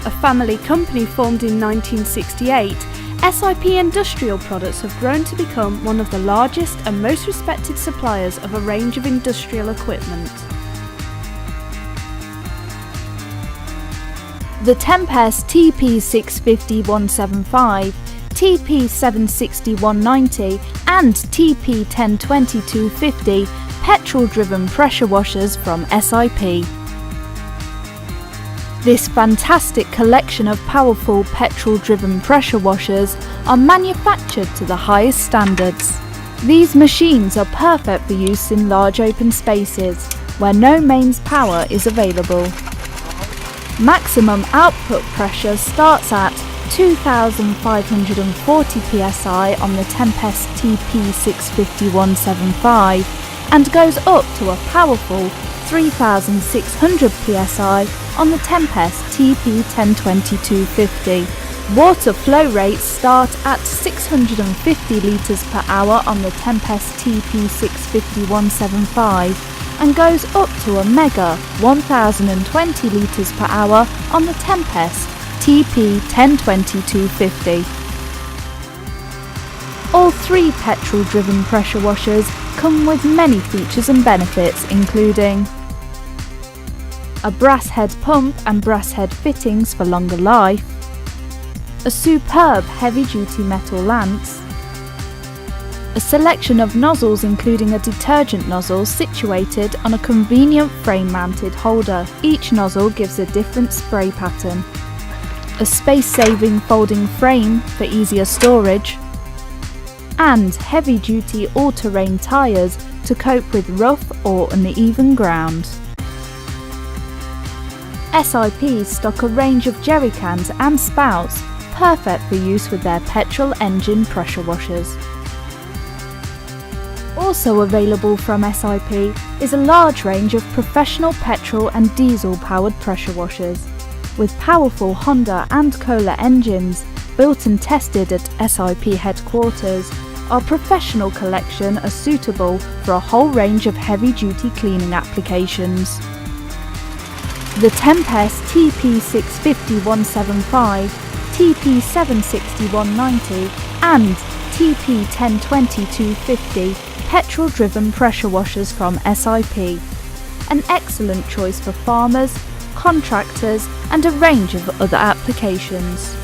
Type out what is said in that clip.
A family company formed in 1968, SIP Industrial Products have grown to become one of the largest and most respected suppliers of a range of industrial equipment. The Tempest TP650-175, TP760-190 and TP1020-250 petrol-driven pressure washers from SIP. This fantastic collection of powerful petrol-driven pressure washers are manufactured to the highest standards. These machines are perfect for use in large open spaces where no mains power is available. Maximum output pressure starts at 2,540 psi on the Tempest TP650-175 and goes up to a powerful 3,600 psi on the Tempest TP1020-250. Water flow rates start at 650 litres per hour on the Tempest TP650-175 and goes up to a mega 1,020 litres per hour on the Tempest TP1020-250. All three petrol-driven pressure washers come with many features and benefits, including a brass head pump and brass head fittings for longer life, a superb heavy-duty metal lance, a selection of nozzles including a detergent nozzle situated on a convenient frame-mounted holder. Each nozzle gives a different spray pattern, a space-saving folding frame for easier storage, and heavy-duty all-terrain tyres to cope with rough or uneven ground. SIP stock a range of jerry cans and spouts, perfect for use with their petrol engine pressure washers. Also available from SIP is a large range of professional petrol and diesel powered pressure washers. With powerful Honda and Kohler engines built and tested at SIP headquarters, our professional collection are suitable for a whole range of heavy-duty cleaning applications. The Tempest TP650-175, TP760-190 and TP1020-250 petrol-driven pressure washers from SIP. An excellent choice for farmers, contractors and a range of other applications.